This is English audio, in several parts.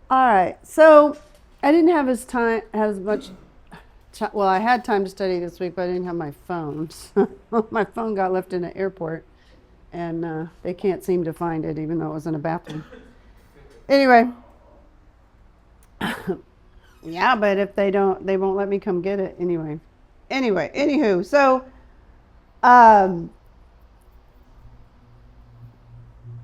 All right, so I didn't have as much. Well, I had time to study this week, but I didn't have my phone. So my phone got left in an airport, and they can't seem to find it, even though it was in a bathroom. Anyway, yeah, but if they don't, they won't let me come get it anyway. Anywho, um,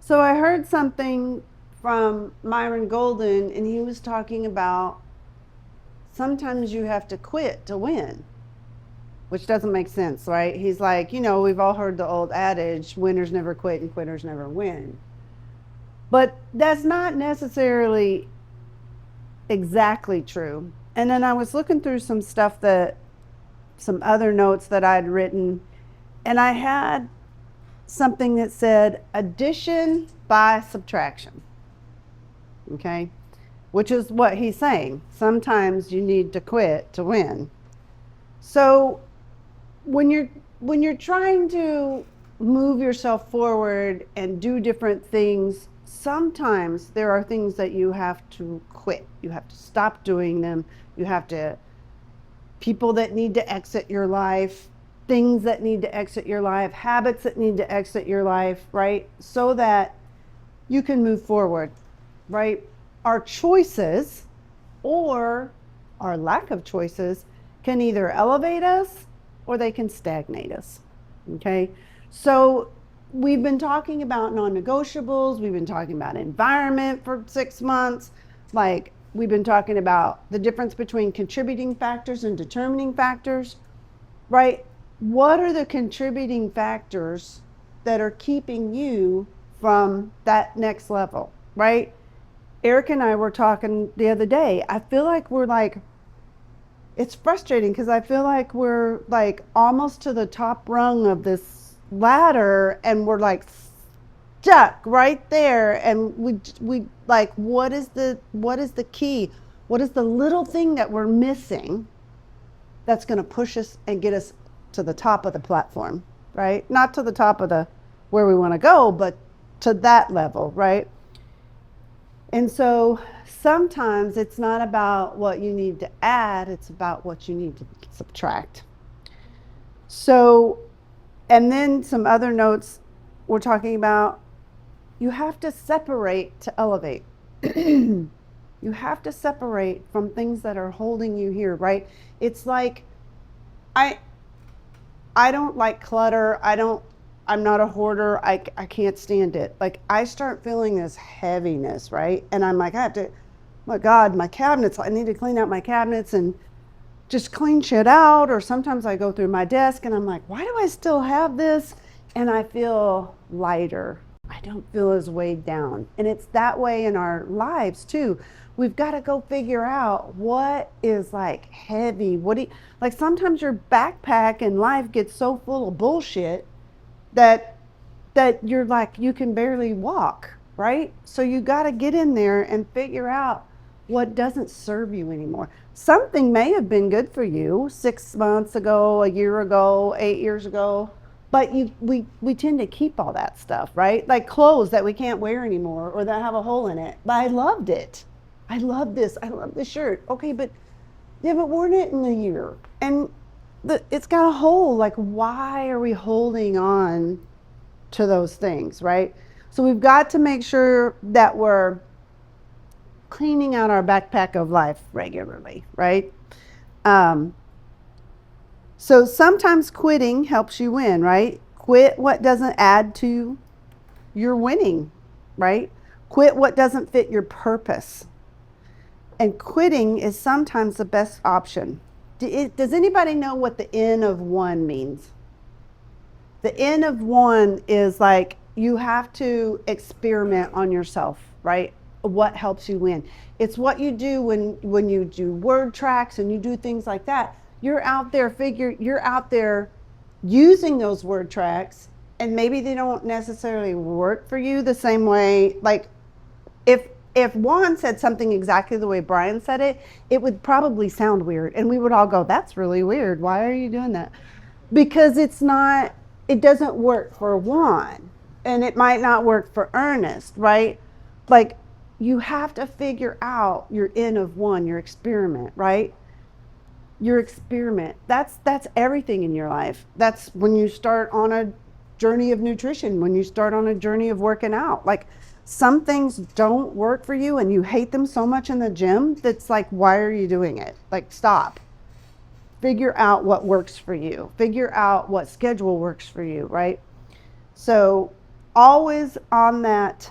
so I heard something from Myron Golden, and he was talking about sometimes you have to quit to win, which doesn't make sense, right? He's like, we've all heard the old adage, winners never quit and quitters never win. But that's not necessarily exactly true. And then I was looking through some other notes that I'd written, and I had something that said addition by subtraction. Okay? Which is what he's saying. Sometimes you need to quit to win. So when you're trying to move yourself forward and do different things, sometimes there are things that you have to quit. You have to stop doing them. People that need to exit your life, things that need to exit your life, habits that need to exit your life, right? So that you can move forward, right? Our choices or our lack of choices can either elevate us or they can stagnate us, okay? So we've been talking about non-negotiables. We've been talking about environment for 6 months. Like, we've been talking about the difference between contributing factors and determining factors, right? What are the contributing factors that are keeping you from that next level, right? Eric and I were talking the other day. I feel like it's frustrating because I feel like we're like almost to the top rung of this ladder and we're like stuck right there. And we like, what is the key? What is the little thing that we're missing that's going to push us and get us to the top of the platform, right? Not to the top of where we want to go, but to that level, right? And so sometimes it's not about what you need to add, it's about what you need to subtract. So, and then some other notes we're talking about, you have to separate to elevate. You have to separate from things that are holding you here, right? It's like, I don't like clutter. I'm not a hoarder. I can't stand it. Like, I start feeling this heaviness, right? And I'm like, my God, my cabinets, I need to clean out my cabinets and just clean shit out. Or sometimes I go through my desk and I'm like, why do I still have this? And I feel lighter. I don't feel as weighed down. And it's that way in our lives too. We've got to go figure out what is like heavy. Like, sometimes your backpack in life gets so full of bullshit that you're like, you can barely walk, right? So you got to get in there and figure out what doesn't serve you anymore. Something may have been good for you 6 months ago, a year ago, 8 years ago, but we tend to keep all that stuff, right? Like clothes that we can't wear anymore or that have a hole in it. But I loved it. I love this. I love this shirt. Okay, but you haven't worn it in a year. And it's got a hole. Like, why are we holding on to those things, right? So we've got to make sure that we're cleaning out our backpack of life regularly, right? So sometimes quitting helps you win, right? Quit what doesn't add to your winning, right? Quit what doesn't fit your purpose. And quitting is sometimes the best option. Does anybody know what the N of one means? The N of one is like, you have to experiment on yourself, right? What helps you win? It's what you do when you do word tracks and you do things like that. You're out there using those word tracks, and maybe they don't necessarily work for you the same way. Like, if Juan said something exactly the way Brian said it, it would probably sound weird. And we would all go, that's really weird. Why are you doing that? Because it doesn't work for Juan. And it might not work for Ernest, right? Like, you have to figure out your N of one, your experiment, right? Your experiment. That's everything in your life. That's when you start on a journey of nutrition, when you start on a journey of working out. Like, some things don't work for you and you hate them so much in the gym that's like, why are you doing it? Like, stop. Figure out what works for you. Figure out what schedule works for you, right? So always on that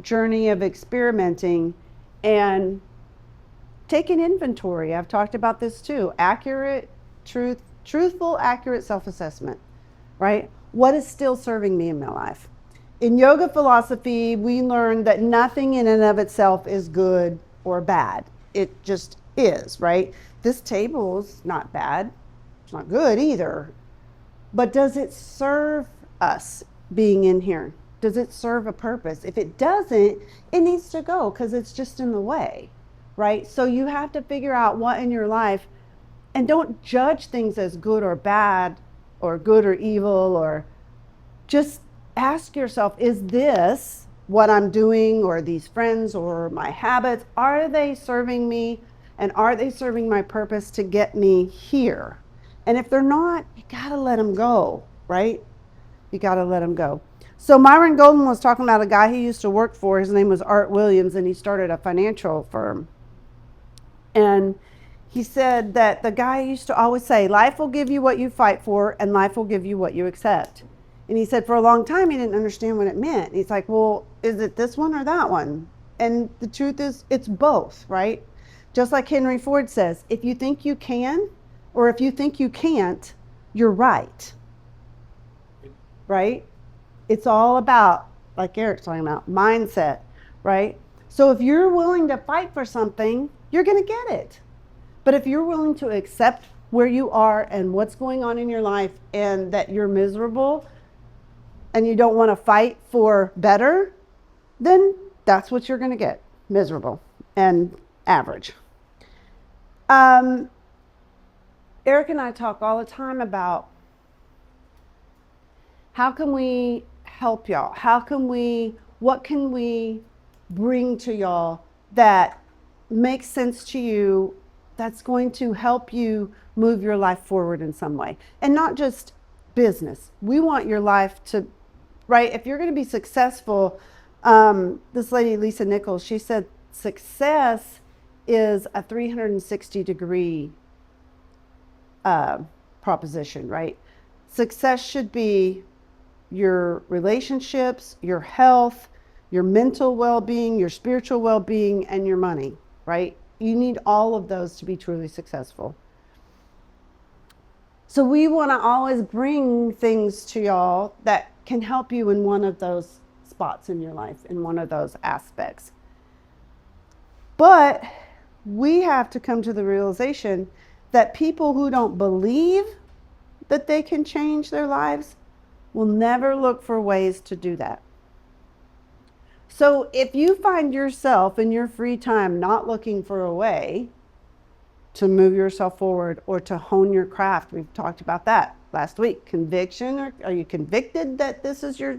journey of experimenting and taking inventory. I've talked about this too. Truthful, accurate self-assessment, right? What is still serving me in my life? In yoga philosophy, we learned that nothing in and of itself is good or bad. It just is, right? This table's not bad. It's not good either. But does it serve us being in here? Does it serve a purpose? If it doesn't, it needs to go because it's just in the way, right? So you have to figure out what in your life, and don't judge things as good or bad or good or evil, or just ask yourself, is this what I'm doing, or these friends or my habits, are they serving me and are they serving my purpose to get me here? And if they're not, you gotta let them go, right? You gotta let them go. So Myron Golden was talking about a guy he used to work for. His name was Art Williams, and he started a financial firm. And he said that the guy used to always say, life will give you what you fight for, and life will give you what you accept. And he said for a long time he didn't understand what it meant. He's like, well, is it this one or that one? And the truth is, it's both, right? Just like Henry Ford says, if you think you can, or if you think you can't, you're right. Right? It's all about, like Eric's talking about, mindset, right? So if you're willing to fight for something, you're going to get it. But if you're willing to accept where you are and what's going on in your life, and that you're miserable and you don't want to fight for better, then that's what you're going to get, miserable and average. Eric and I talk all the time about how can we help y'all? What can we bring to y'all that makes sense to you, that's going to help you move your life forward in some way? And not just business. We want your life to, right? If you're going to be successful, this lady, Lisa Nichols, she said success is a 360-degree proposition, right? Success should be your relationships, your health, your mental well-being, your spiritual well-being, and your money, right? You need all of those to be truly successful. So we want to always bring things to y'all that can help you in one of those spots in your life, in one of those aspects. But we have to come to the realization that people who don't believe that they can change their lives will never look for ways to do that. So if you find yourself in your free time not looking for a way to move yourself forward or to hone your craft, we've talked about that last week. Conviction, or are you convicted that this is your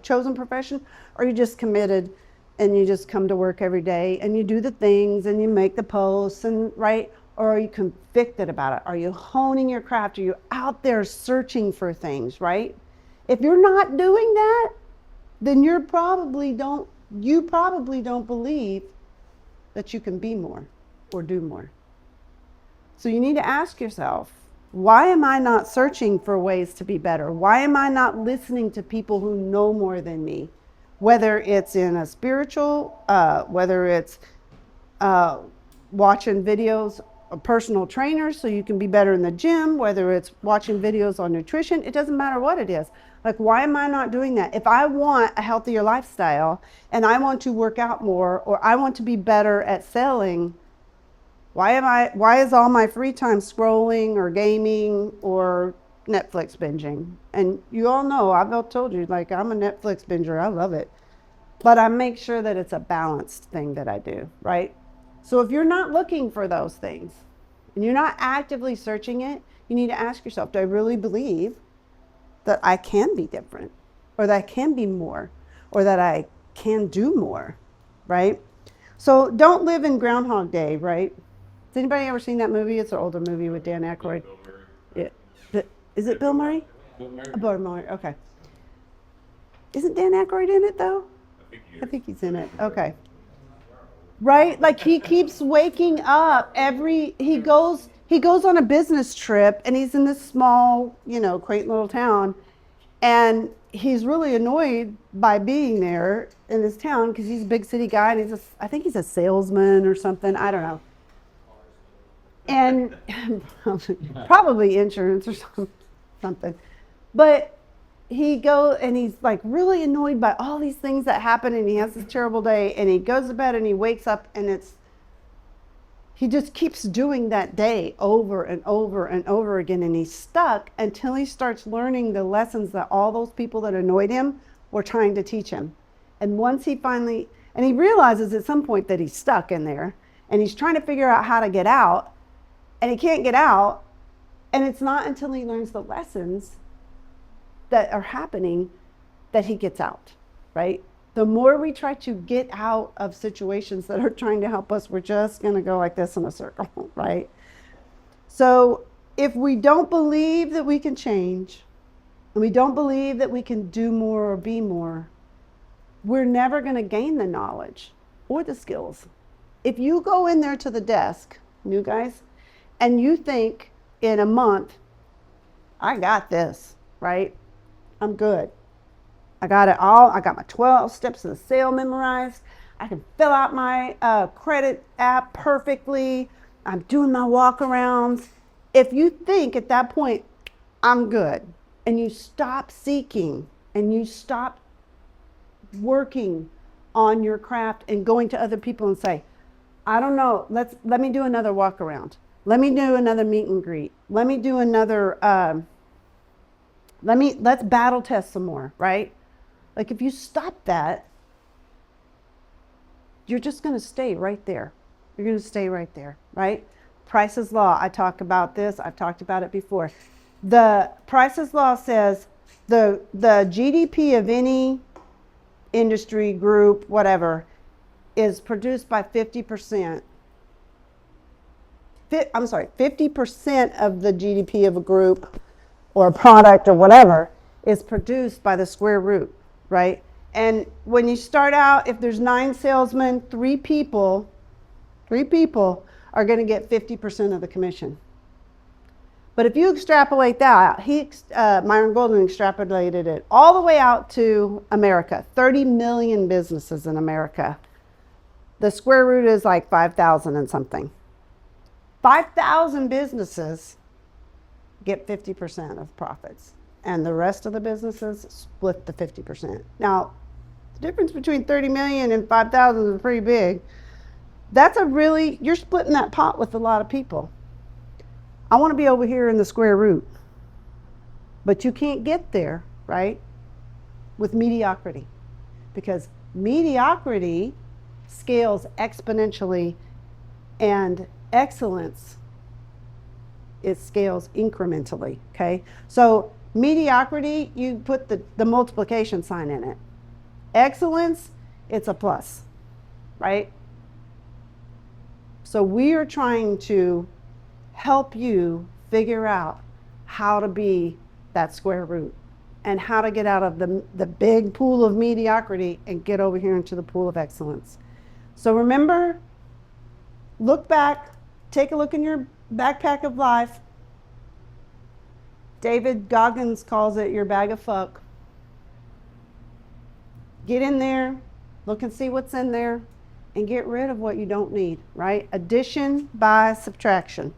chosen profession? Or are you just committed and you just come to work every day and you do the things and you make the posts, and right? Or are you convicted about it? Are you honing your craft? Are you out there searching for things, right? If you're not doing that, then you probably don't believe that you can be more or do more. So you need to ask yourself, why am I not searching for ways to be better? Why am I not listening to people who know more than me? Whether it's in a spiritual, whether it's watching videos of personal trainers so you can be better in the gym, whether it's watching videos on nutrition, it doesn't matter what it is. Like, why am I not doing that? If I want a healthier lifestyle and I want to work out more, or I want to be better at selling, why is all my free time scrolling or gaming or Netflix binging? And you all know, I've told you, like, I'm a Netflix binger. I love it. But I make sure that it's a balanced thing that I do, right? So if you're not looking for those things and you're not actively searching it, you need to ask yourself, do I really believe that I can be different, or that I can be more, or that I can do more, right? So don't live in Groundhog Day, right? Has anybody ever seen that movie? It's an older movie with Dan Aykroyd. Yeah. Is it Bill Murray? Bill Murray. Okay. Isn't Dan Aykroyd in it though? I think he's in it. Okay. Right? Like he keeps waking up he goes on a business trip and he's in this small, quaint little town, and he's really annoyed by being there in this town because he's a big city guy and I think he's a salesman or something. I don't know. And probably insurance or something. But he goes and he's like really annoyed by all these things that happen, and he has this terrible day, and he goes to bed and he wakes up and he just keeps doing that day over and over and over again, and he's stuck until he starts learning the lessons that all those people that annoyed him were trying to teach him. And once he realizes at some point that he's stuck in there and he's trying to figure out how to get out, and he can't get out, and it's not until he learns the lessons that are happening that he gets out, right? The more we try to get out of situations that are trying to help us, we're just going to go like this in a circle, right? So if we don't believe that we can change, and we don't believe that we can do more or be more, we're never going to gain the knowledge or the skills. If you go in there to the desk, new guys, and you think in a month, I got this, right? I'm good. I got it all. I got my 12 steps of the sale memorized. I can fill out my credit app perfectly. I'm doing my walk-arounds. If you think at that point, I'm good, and you stop seeking and you stop working on your craft and going to other people and say, I don't know, let me do another walk-around. Let me do another meet and greet. Let me do another, let's battle test some more, right? Like if you stop that, you're just going to stay right there. You're going to stay right there, right? Price's Law, I talk about this. I've talked about it before. The Price's Law says the GDP of any industry group, whatever, is produced by 50%. 50% of the GDP of a group or a product or whatever is produced by the square root, right? And when you start out, if there's 9 salesmen, 3 people are going to get 50% of the commission. But if you extrapolate that, Myron Golden extrapolated it all the way out to America, 30 million businesses in America. The square root is like 5,000 and something. 5,000 businesses get 50% of profits, and the rest of the businesses split the 50%. Now, the difference between 30 million and 5,000 is pretty big. You're splitting that pot with a lot of people. I want to be over here in the square root, but you can't get there, right, with mediocrity, because mediocrity scales exponentially, and excellence, it scales incrementally, okay? So mediocrity, you put the multiplication sign in it. Excellence, it's a plus, right? So we are trying to help you figure out how to be that square root and how to get out of the big pool of mediocrity and get over here into the pool of excellence. So remember, look back, take a look in your backpack of life. David Goggins calls it your bag of fuck. Get in there, look and see what's in there, and get rid of what you don't need, right? Addition by subtraction.